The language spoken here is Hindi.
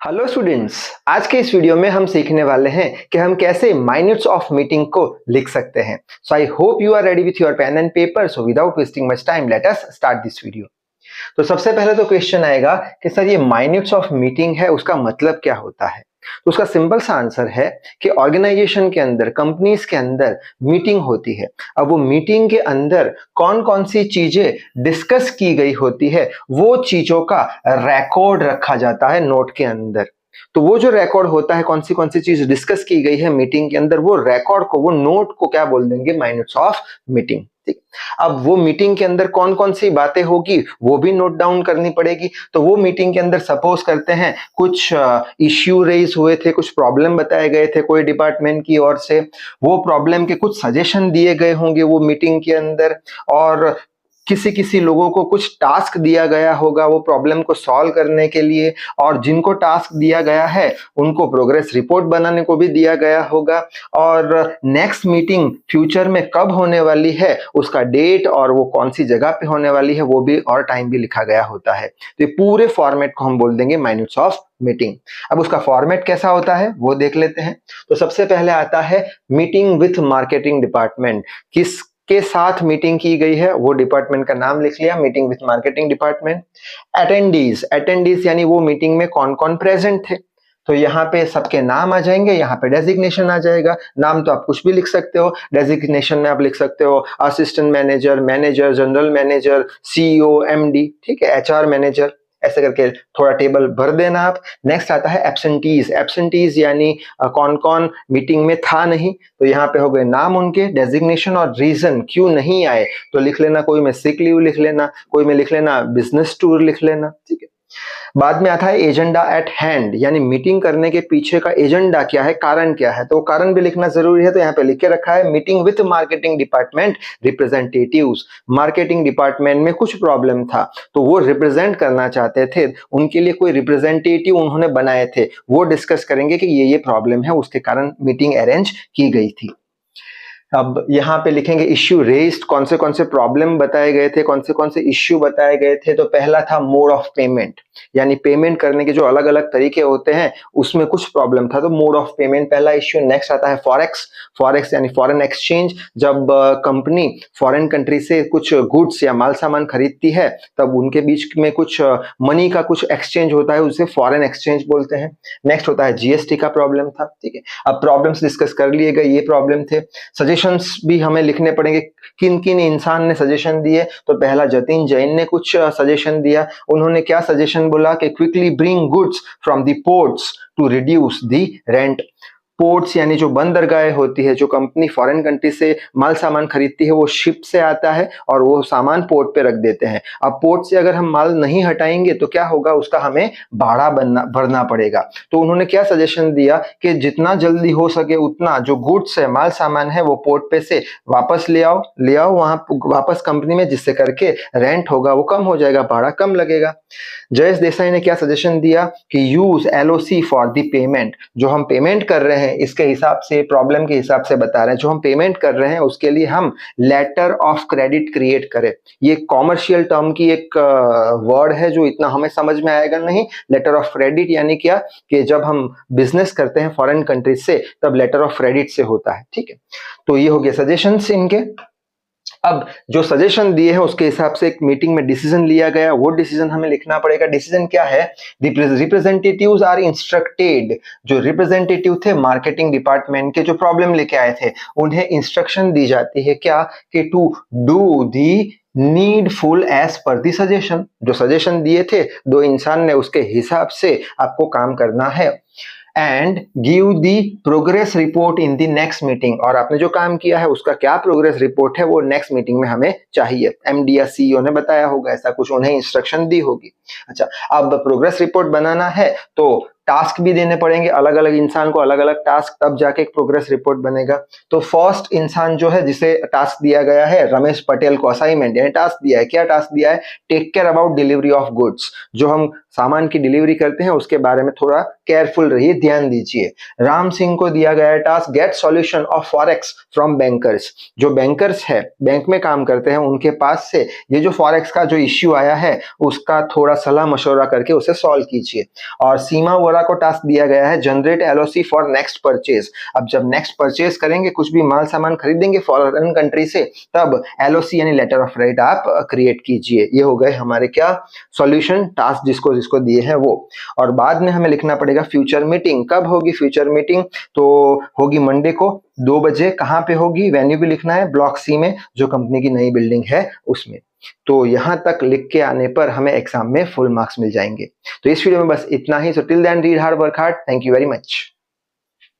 हेलो स्टूडेंट्स, आज के इस वीडियो में हम सीखने वाले हैं कि हम कैसे मिनट्स ऑफ मीटिंग को लिख सकते हैं। So I hope you are ready with your pen and paper. So without wasting much time let us start this video. तो सबसे पहले तो क्वेश्चन आएगा कि सर ये मिनट्स ऑफ मीटिंग है, उसका मतलब क्या होता है। तो उसका सिंपल सा आंसर है कि ऑर्गेनाइजेशन के अंदर, कंपनीज के अंदर मीटिंग होती है। अब वो मीटिंग के अंदर कौन कौन सी चीजें डिस्कस की गई होती है, वो चीजों का रिकॉर्ड रखा जाता है नोट के अंदर। तो वो जो रिकॉर्ड होता है, कौन सी चीज डिस्कस की गई है मीटिंग के अंदर, वो रिकॉर्ड को, वो नोट को क्या बोल देंगे, मिनट्स ऑफ मीटिंग। ठीक। अब वो मीटिंग के अंदर कौन कौन सी बातें होगी वो भी नोट डाउन करनी पड़ेगी। तो वो मीटिंग के अंदर सपोज करते हैं कुछ इश्यू रेज हुए थे, कुछ प्रॉब्लम बताए गए थे कोई डिपार्टमेंट की ओर से, वो प्रॉब्लम के कुछ सजेशन दिए गए होंगे वो मीटिंग के अंदर, और किसी किसी लोगों को कुछ टास्क दिया गया होगा वो प्रॉब्लम को सॉल्व करने के लिए, और जिनको टास्क दिया गया है उनको प्रोग्रेस रिपोर्ट बनाने को भी दिया गया होगा, और नेक्स्ट मीटिंग फ्यूचर में कब होने वाली है उसका डेट और वो कौन सी जगह पे होने वाली है वो भी, और टाइम भी लिखा गया होता है। तो ये पूरे फॉर्मेट को हम बोल देंगे मिनट्स ऑफ मीटिंग। अब उसका फॉर्मेट कैसा होता है वो देख लेते हैं। तो सबसे पहले आता है मीटिंग विथ मार्केटिंग डिपार्टमेंट। किस के साथ मीटिंग की गई है वो डिपार्टमेंट का नाम लिख लिया, meeting with marketing department. Attendees यानी वो मीटिंग में कौन कौन प्रेजेंट थे, तो यहाँ पे सबके नाम आ जाएंगे, यहाँ पे डेजिग्नेशन आ जाएगा। नाम तो आप कुछ भी लिख सकते हो, डेजिग्नेशन में आप लिख सकते हो assistant manager, manager, general manager, CEO, MD, ठीक है, एचआर मैनेजर, ऐसे करके थोड़ा टेबल भर देना आप। नेक्स्ट आता है एब्सेंटीज यानी कौन कौन मीटिंग में था नहीं, तो यहाँ पे हो गए नाम उनके, डेजिग्नेशन और रीजन क्यों नहीं आए, तो लिख लेना, कोई में सिक लीव लिख लेना, कोई में लिख लेना बिजनेस टूर लिख लेना। ठीक है। बाद में आता है एजेंडा एट हैंड, यानी मीटिंग करने के पीछे का एजेंडा क्या है, कारण क्या है, तो कारण भी लिखना जरूरी है। तो यहाँ पे लिख के रखा है meeting with marketing department representatives. Marketing department में कुछ प्रॉब्लम था तो वो रिप्रेजेंट करना चाहते थे, उनके लिए कोई रिप्रेजेंटेटिव उन्होंने बनाए थे, वो डिस्कस करेंगे कि ये प्रॉब्लम है, उसके कारण मीटिंग अरेंज की गई थी। अब यहाँ पे लिखेंगे इश्यू रेज्ड, कौन से प्रॉब्लम बताए गए थे, कौन से इश्यू बताए गए थे। तो पहला था मोड ऑफ पेमेंट, यानी पेमेंट करने के जो अलग अलग तरीके होते हैं उसमें कुछ प्रॉब्लम था, तो मोड ऑफ पेमेंट पहला इश्यू। नेक्स्ट आता है फॉरेक्स यानी फॉरेन एक्सचेंज। जब कंपनी फॉरेन कंट्री से कुछ गुड्स या माल सामान खरीदती है तब उनके बीच में कुछ मनी का कुछ एक्सचेंज होता है, उसे फॉरेन एक्सचेंज बोलते हैं। नेक्स्ट होता है जीएसटी का प्रॉब्लम था। ठीक है, अब प्रॉब्लम्स डिस्कस कर लिए गए, ये प्रॉब्लम थे। सजेशंस भी हमें लिखने पड़ेंगे, किन किन इंसान ने सजेशन दिए। तो पहला जतिन जैन ने कुछ सजेशन दिया। उन्होंने क्या सजेशन बोला कि quickly bring goods from the ports to reduce the rent. Ports यानी जो बंदरगाहें होती है, जो कंपनी फॉरेन कंट्री से माल सामान खरीदती है वो शिप से आता है और वो सामान पोर्ट पे रख देते हैं। अब पोर्ट से अगर हम माल नहीं हटाएंगे तो क्या होगा, उसका हमें भाड़ा भरना पड़ेगा। तो उन्होंने क्या सजेशन दिया कि जितना जल्दी हो सके उतना जो गुड्स है, माल सामान है, वो पोर्ट पे से वापस ले आओ वहां वापस कंपनी में, जिससे करके रेंट होगा वो कम हो जाएगा, भाड़ा कम लगेगा। जयेश देसाई ने क्या सजेशन दिया कि use LOC for the payment. जो हम पेमेंट कर रहे हैं इसके हिसाब से, प्रॉब्लम के हिसाब से बता रहे हैं, जो हम पेमेंट कर रहे हैं उसके लिए हम लेटर ऑफ क्रेडिट क्रिएट करें। ये कॉमर्शियल टर्म की एक वर्ड है जो इतना हमें समझ में आएगा नहीं। लेटर ऑफ क्रेडिट यानी क्या, कि जब हम बिजनेस करते हैं फॉरेन कंट्री से तब लेटर ऑफ क्रेडिट से होता है। ठीक है, तो ये हो गया सजेशंस इनके। अब जो सजेशन दिए हैं उसके हिसाब से एक मीटिंग में डिसीजन लिया गया, वो डिसीजन हमें लिखना पड़ेगा। डिसीजन क्या है, रिप्रेजेंटेटिव्स आर इंस्ट्रक्टेड। जो रिप्रेजेंटेटिव थे मार्केटिंग डिपार्टमेंट के, जो प्रॉब्लम लेके आए थे, उन्हें इंस्ट्रक्शन दी जाती है क्या, कि to do the needful as per the suggestion. जो सजेशन दिए थे दो इंसान ने, उसके हिसाब से आपको काम करना है। And give the progress report in the next meeting. और आपने जो काम किया है उसका क्या प्रोग्रेस रिपोर्ट है वो नेक्स्ट मीटिंग में हमें चाहिए। एमडी या सीईओ ने बताया होगा, ऐसा कुछ उन्हें इंस्ट्रक्शन दी होगी। अच्छा, अब प्रोग्रेस रिपोर्ट बनाना है तो टास्क भी देने पड़ेंगे, अलग अलग इंसान को अलग अलग टास्क, तब जाके एक प्रोग्रेस रिपोर्ट बनेगा। तो फर्स्ट इंसान जो है जिसे टास्क दिया गया है, रमेश पटेल को असाइनमेंट यानी टास्क दिया है, क्या टास्क दिया है, take care about delivery of goods. जो हम सामान की डिलीवरी करते हैं उसके बारे में थोड़ा केयरफुल रहिए, ध्यान दीजिए। राम सिंह को दिया गया है task, get solution of forex from bankers. जो बैंकर्स है, बैंक में काम करते हैं, उनके पास से ये जो फॉरेक्स का जो इश्यू आया है उसका थोड़ा सलाह मशवरा करके उसे सॉल्व कीजिए। और सीमा वोरा हमारा को टास्क दिया गया है generate LOC for next purchase. अब जब नेक्स्ट परचेज करेंगे, कुछ भी माल सामान खरीदेंगे फॉरेन कंट्री से, तब एलओसी यानी लेटर ऑफ राइट आप क्रिएट कीजिए। ये हो गए हमारे क्या सॉल्यूशन टास्क जिसको जिसको दिए हैं वो। और बाद में हमें लिखना पड़ेगा फ्यूचर मीटिंग। कब होगी फ्यूचर मीटिंग? तो होगी मंडे को 2 बजे। कहाँ पे होगी? वेन्यू भी लिखना है, ब्लॉक सी में, जो कंपनी की नई बिल्डिंग है उसमें। तो यहां तक लिख के आने पर हमें एग्जाम में फुल मार्क्स मिल जाएंगे। तो इस वीडियो में बस इतना ही। So till then read hard, work hard. Thank you very much.